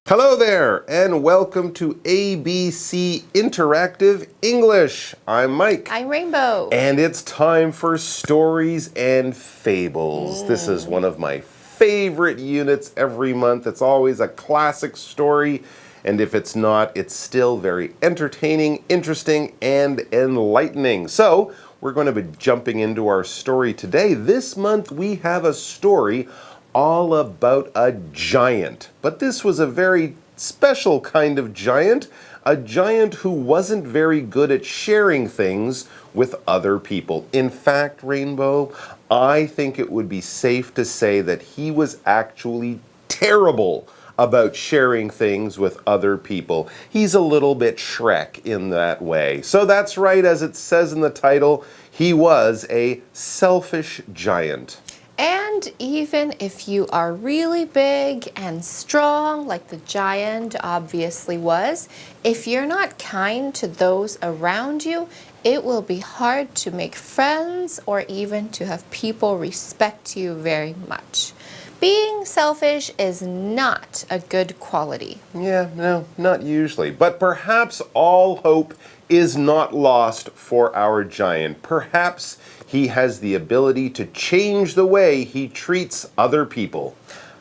Hello there, and welcome to ABC Interactive English. I'm Mike. I'm Rainbow. And it's time for Stories and Fables. This is one of my favorite units every month. It's always a classic story, and if it's not, it's still very entertaining, interesting, and enlightening. So, we're going to be jumping into our story today. This month, we have a story all about a giant. But this was a very special kind of giant, a giant who wasn't very good at sharing things with other people. In fact, Rainbow, I think it would be safe to say that he was actually terrible about sharing things with other people. He's a little bit Shrek in that way. So that's right, as it says in the title, he was a selfish giant. And even if you are really big and strong, like the giant obviously was, if you're not kind to those around you, it will be hard to make friends or even to have people respect you very much. Being selfish is not a good quality. Yeah, no, not usually. But perhaps all hope is not lost for our giant. Perhaps he has the ability to change the way he treats other people.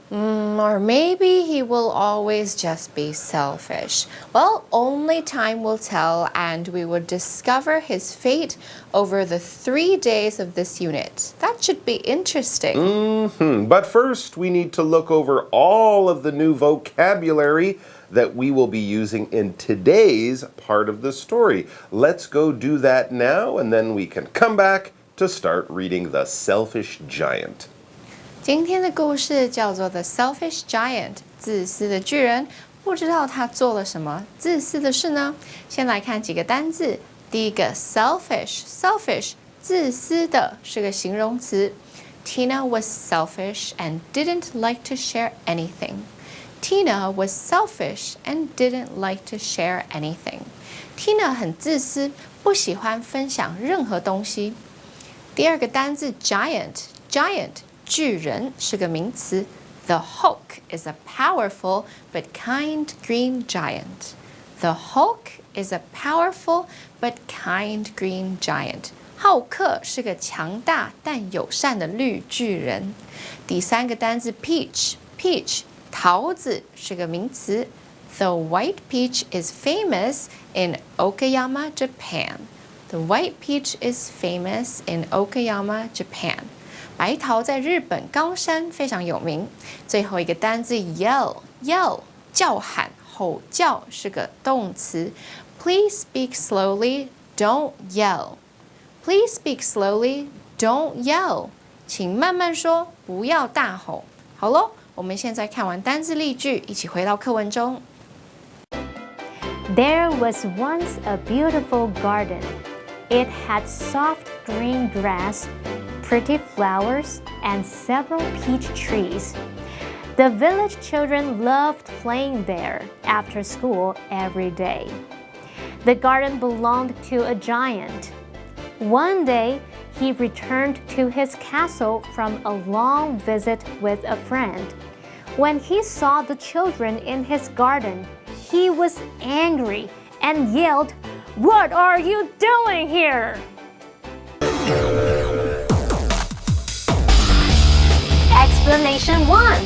Or maybe he will always just be selfish. Well, only time will tell, and we will discover his fate over the 3 days of this unit. That should be interesting. But first, we need to look over all of the new vocabulary that we will be using in today's part of the story. Let's go do that now, and then we can come back to start reading The Selfish Giant. 今天的故事叫做 The Selfish Giant 自私的巨人，不知道他做了什么自私的事呢？先来看几个单字。第一个 selfish 自私的是个形容词。Tina was selfish and didn't like to share anything. Tina was selfish and didn't like to share anything. Tina 很自私，不喜欢分享任何东西。第二个单字 giant 巨人是个名词。The Hulk is a powerful but kind green giant. The Hulk is a powerful but kind green giant. 浩克是个强大但友善的绿巨人。第三个单字 peach 桃子是个名词。The white peach is famous in Okayama, Japan. The white peach is famous in Okayama, Japan. 白桃在日本高山非常有名。最后一个单字 yell 叫喊吼叫是个动词。Please speak slowly, don't yell. Please speak slowly, don't yell. 请慢慢说，不要大吼。好咯，我们现在看完单字例句，一起回到课文中。There was once a beautiful garden. It had soft green grass, pretty flowers, and several peach trees. The village children loved playing there after school every day. The garden belonged to a giant. One day, he returned to his castle from a long visit with a friend. When he saw the children in his garden, he was angry and yelled, "What are you doing here?" Explanation 1.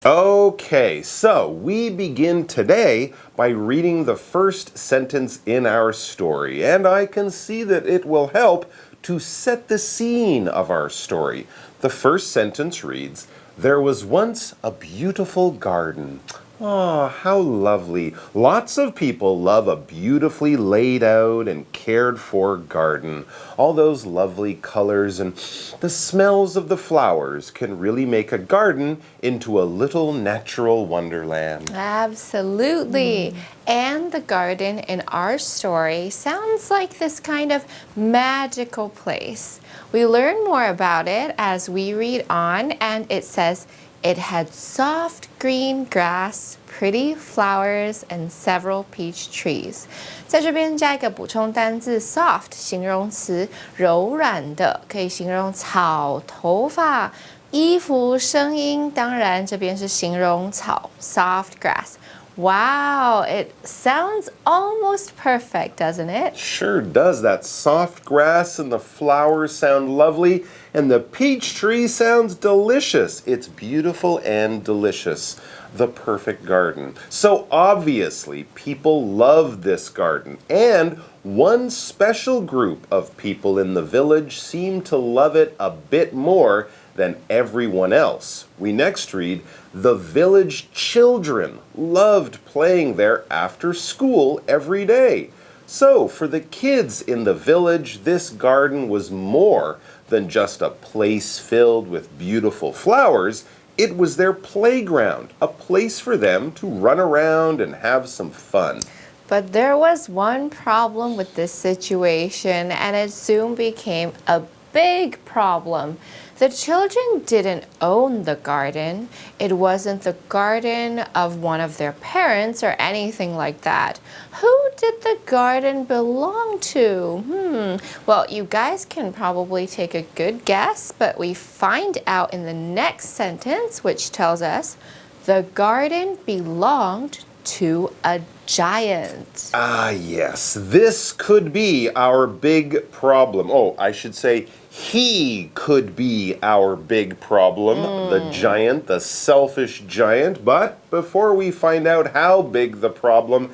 Okay, so we begin today by reading the first sentence in our story, and I can see that it will help to set the scene of our story. The first sentence reads, "There was once a beautiful garden." Oh, how lovely. Lots of people love a beautifully laid out and cared for garden. All those lovely colors and the smells of the flowers can really make a garden into a little natural wonderland. Absolutely. And the garden in our story sounds like this kind of magical place. We learn more about it as we read on, and it says, it had soft green grass, pretty flowers, and several peach trees. 在这边加一个补充单字 soft 形容词，柔软的，可以形容草、头发、衣服、声音，当然这边是形容草 soft grass. Wow, it sounds almost perfect, doesn't it? Sure does. That soft grass and the flowers sound lovely, and the peach tree sounds delicious. It's beautiful and delicious. The perfect garden. So obviously, people love this garden, and one special group of people in the village seem to love it a bit more than everyone else. We next read, the village children loved playing there after school every day. So, for the kids in the village, this garden was more than just a place filled with beautiful flowers. It was their playground, a place for them to run around and have some fun. But there was one problem with this situation, and it soon became a big problem. The children didn't own the garden. It wasn't the garden of one of their parents or anything like that. Who did the garden belong to? Well, you guys can probably take a good guess, but we find out in the next sentence, which tells us the garden belonged to a giant. Ah, yes. This could be our big problem. Oh, I should say he could be our big problem, the giant, the selfish giant. But before we find out how big the problem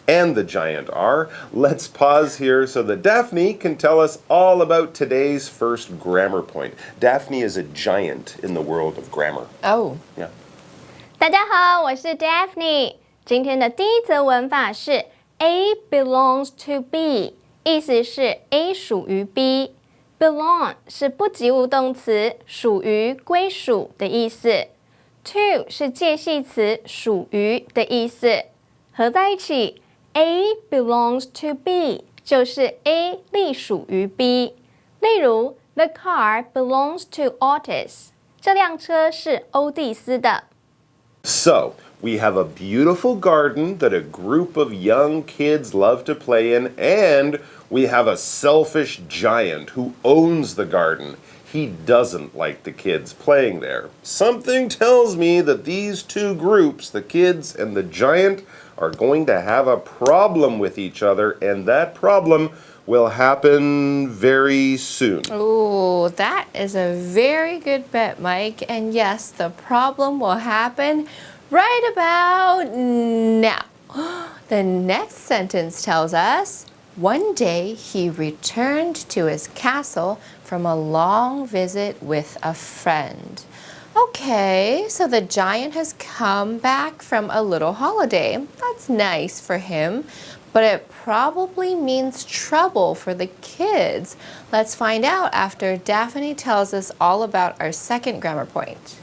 and the giant are, let's pause here so that Daphne can tell us all about today's first grammar point. Daphne is a giant in the world of grammar. Oh. Yeah. 大家好，我是 Daphne。今天的第一则文法是 A belongs to B， 意思是 A 属于 B。Belong 是不及物动词，属于、归属的意思。To 是介系词，属于的意思。合在一起 ，A belongs to B 就是 A 隶属于 B。例如 ，The car belongs to Otis， 这辆车是欧蒂斯的。So, we have a beautiful garden that a group of young kids love to play in, and we have a selfish giant who owns the garden. He doesn't like the kids playing there. Something tells me that these two groups, the kids and the giant, are going to have a problem with each other, and that problem will happen very soon. Oh, that is a very good bet, Mike. And yes, the problem will happen right about now. The next sentence tells us, one day he returned to his castle from a long visit with a friend. Okay, so the giant has come back from a little holiday. That's nice for him, but it probably means trouble for the kids. Let's find out after Daphne tells us all about our second grammar point.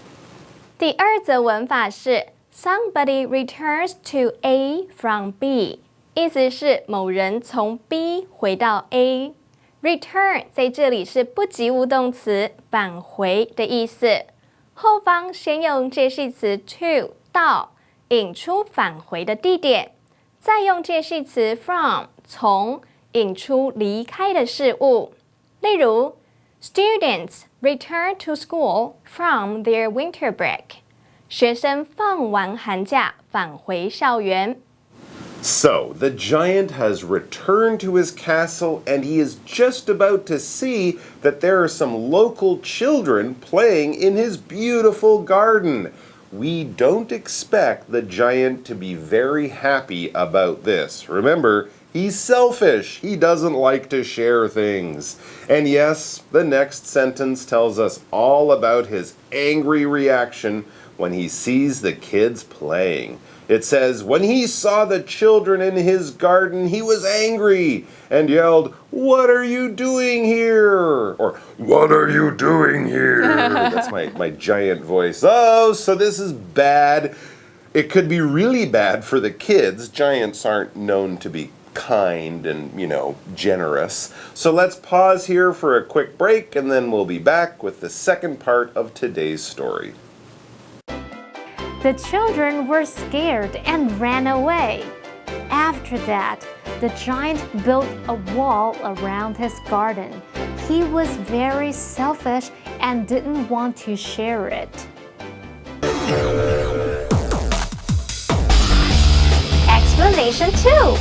第二则文法是 Somebody returns to A from B， 意思是某人从 B 回到 A。Return 在这里是不及物动词，返回的意思。后方先用介系词 to 到，引出返回的地点，再用介系词 from 从，引出离开的事物。例如 ，Students return to school from their winter break。学生放完寒假返回校园。So, the giant has returned to his castle, and he is just about to see that there are some local children playing in his beautiful garden. We don't expect the giant to be very happy about this. Remember, he's selfish. He doesn't like to share things. And yes, the next sentence tells us all about his angry reaction when he sees the kids playing. It says, when he saw the children in his garden, he was angry and yelled, "What are you doing here?" Or, "What are you doing here?" That's my giant voice. Oh, so this is bad. It could be really bad for the kids. Giants aren't known to be kind and, generous. So let's pause here for a quick break, and then we'll be back with the second part of today's story. The children were scared and ran away. After that, the giant built a wall around his garden. He was very selfish and didn't want to share it. Explanation 2.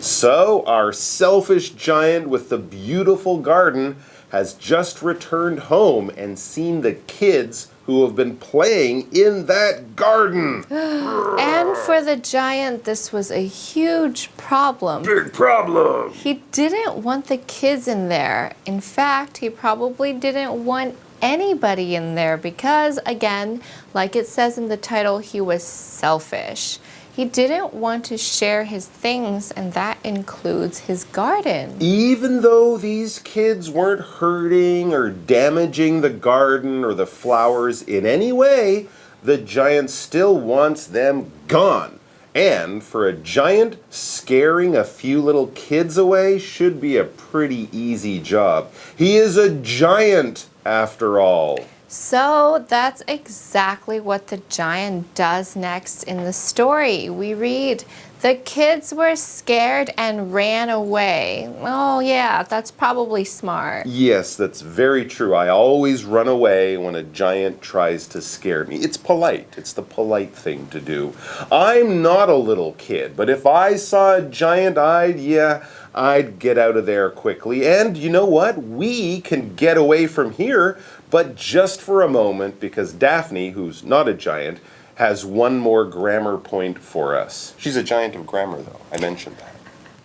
So, our selfish giant with the beautiful garden has just returned home and seen the kids who have been playing in that garden. And for the giant, this was a huge problem. Big problem. He didn't want the kids in there. In fact, he probably didn't want anybody in there because, again, like it says in the title, he was selfish. He didn't want to share his things, and that includes his garden. Even though these kids weren't hurting or damaging the garden or the flowers in any way, the giant still wants them gone. And for a giant, scaring a few little kids away should be a pretty easy job. He is a giant, after all. So that's exactly what the giant does next in the story. We read, the kids were scared and ran away. Oh yeah, that's probably smart. Yes, that's very true. I always run away when a giant tries to scare me. It's polite. It's the polite thing to do. I'm not a little kid, but if I saw a giant, I'd get out of there quickly. And you know what? We can get away from here, but just for a moment, because Daphne, who's not a giant, has one more grammar point for us. She's a giant of grammar, though. I mentioned that.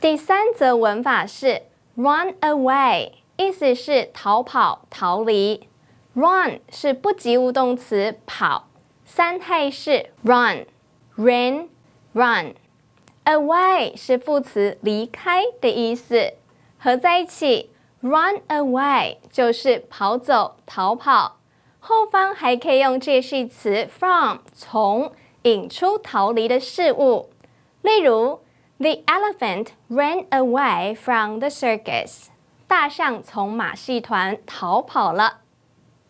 第三则文法是 run away， 意思是逃跑、逃离。run 是不及物动词跑，三态是 run。away 是副词离开的意思，合在一起 run away 就是跑走、逃跑。后方还可以用介系词 from 从引出逃离的事物，例如 The elephant ran away from the circus. 大象从马戏团逃跑了。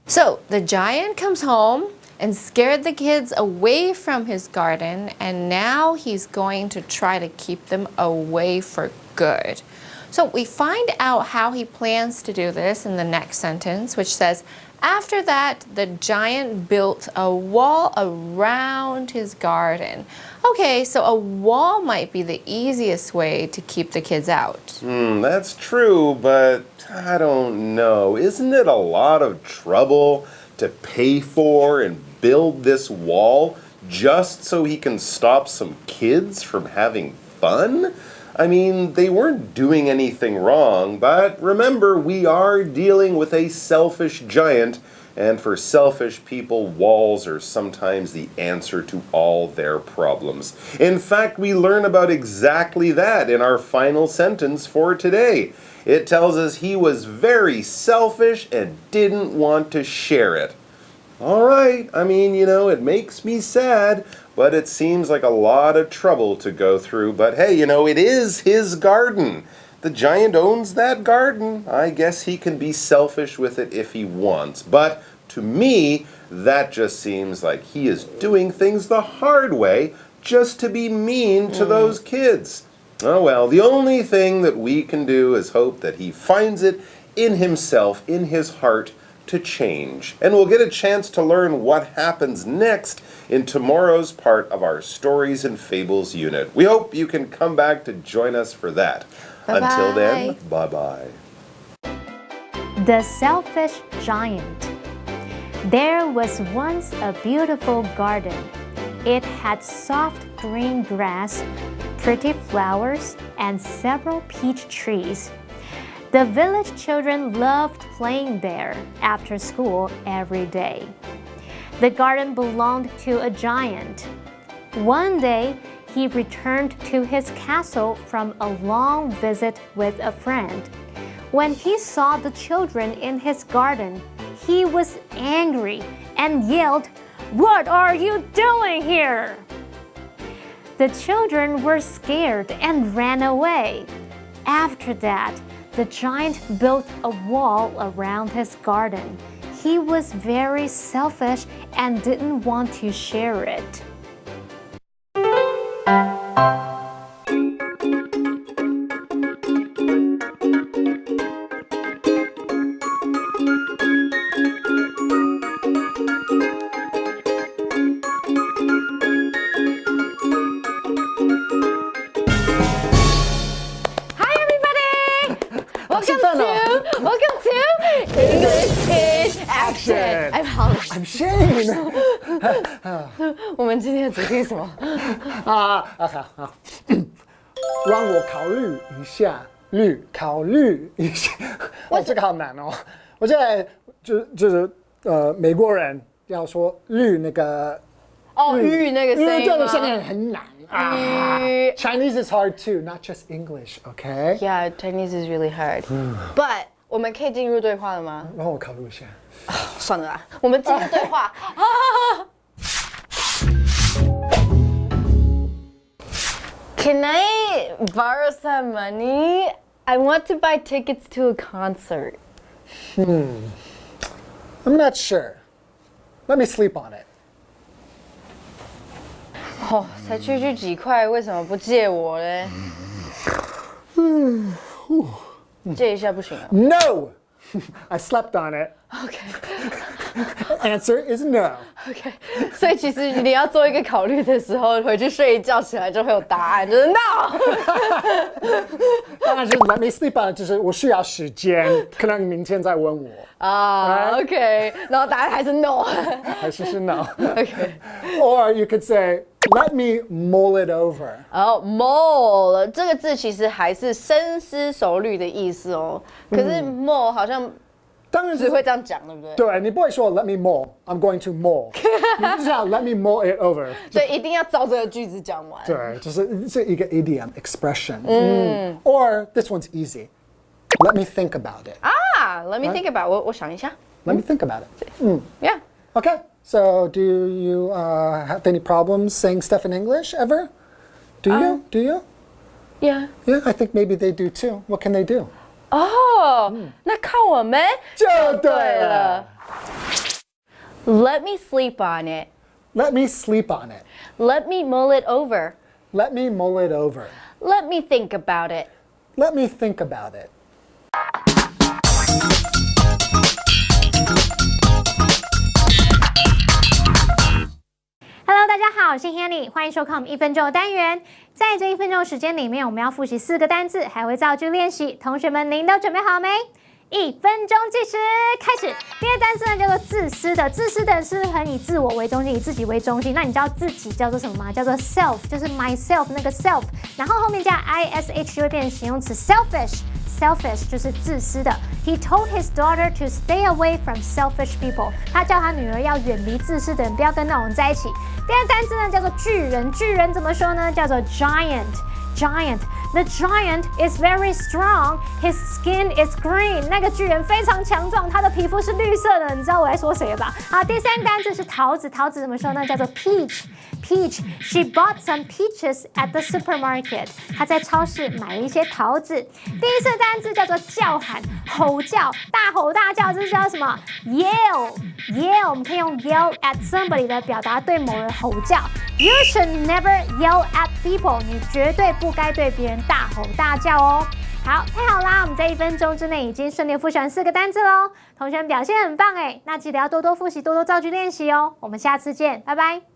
So the giant comes home and scared the kids away from his garden, and now he's going to try to keep them away for good. So we find out how he plans to do this in the next sentence, which says, after that, the giant built a wall around his garden. Okay, so a wall might be the easiest way to keep the kids out. That's true, but I don't know. Isn't it a lot of trouble to pay for and build this wall just so he can stop some kids from having fun? I mean, they weren't doing anything wrong, but remember, we are dealing with a selfish giant, and for selfish people, walls are sometimes the answer to all their problems. In fact, we learn about exactly that in our final sentence for today. It tells us he was very selfish and didn't want to share it. All right, I mean, it makes me sad, but it seems like a lot of trouble to go through. But hey, it is his garden. The giant owns that garden. I guess he can be selfish with it if he wants. But to me, that just seems like he is doing things the hard way just to be mean to those kids. Oh well, the only thing that we can do is hope that he finds it in himself, in his heart, to change. And we'll get a chance to learn what happens next in tomorrow's part of our Stories and Fables unit. We hope you can come back to join us for that. Bye-bye. Until then, bye-bye. The Selfish Giant. There was once a beautiful garden. It had soft green grass, pretty flowers, and several peach trees. The village children loved playing there after school every day. The garden belonged to a giant. One day, he returned to his castle from a long visit with a friend. When he saw the children in his garden, he was angry and yelled, "What are you doing here?" The children were scared and ran away. After that, the giant built a wall around his garden. He was very selfish and didn't want to share it. I'm ashamed. 我们今天的主题是什么？好，让我考虑一下，考虑一下。哦，这个好难哦。我觉得就是美国人要说那个那个声音这个声音很难啊。Chinese is hard too, not just English, okay? Yeah, Chinese is really hard. But 我们可以进入对话了吗？让我考虑一下。算了啦，我们进入对话。Can I borrow some money? I want to buy tickets to a concert. I'm not sure. Let me sleep on it. 哦，才区几块，为什么不借我嘞？借一下不行啊 No! I slept on it.？OK Answer is no. OK， 所以其实你要做一个考虑的时候，回去睡一觉起来就会有答案，就是 no。当然是 let me sleep on it，就是我需要时间，可能明天再问我啊 OK， 然后答案还是 no， 还是 no。 OK， Or you could say let me mull it over。然后 mull 这个字其实还是深思熟虑的意思哦，可是 mull 好像当然只会这样讲，对不对？对，你不会说 let me mull， I'm going to mull， 你就是要 let me mull it over。所以一定要照这个句子讲完。对，就是这一个 idiom expression。Or this one's easy. Let me think about it. 啊 ，Let me think about， 我想一下。Let me think about it. Yeah. Okay. So do you have any problems saying stuff in English ever? Do you? Do you? Yeah. Yeah, I think maybe they do too. What can they do? 哦，那靠我们就对了。 Let me sleep on it. Let me sleep on it. Let me mull it over. Let me mull it over. Let me think about it. Let me think about it. Hello， 大家好，我是 Hanny， 欢迎收看我们1分钟的单元。在这1分钟的时间里面，我们要复习4个单字，还会造句练习。同学们，您都准备好没？1分钟计时开始。第一个单词呢叫做自私的，自私的是很以自我为中心，以自己为中心。那你知道自己叫做什么吗？叫做 self， 就是 myself 那个 self， 然后后面加 ish 就会变成形容词 selfish。Selfish 就是自私的。He told his daughter to stay away from selfish people。他叫他女儿要远离自私的人，不要跟那种人在一起。第二个单词呢叫做巨人，巨人怎么说呢？叫做 giant。Giant. The giant is very strong. His skin is green. 那个巨人非常强壮，他的皮肤是绿色的。你知道我在说谁了吧？好，第三个单词是桃子，桃子怎么说呢？叫做 peach。Peach. She bought some peaches at the supermarket. 她在超市买了一些桃子。第四个单词叫做叫喊、吼叫、大吼大叫，这叫什么 ？Yell。Yell. 我们可以用 yell at somebody 来表达对某人吼叫。You should never yell at people. 你绝对不该对别人大吼大叫哦。好，太好啦！我们在1分钟之内已经顺利复习完4个单字喽。同学们表现很棒哎，那记得要多多复习，多多造句练习哦。我们下次见，拜拜。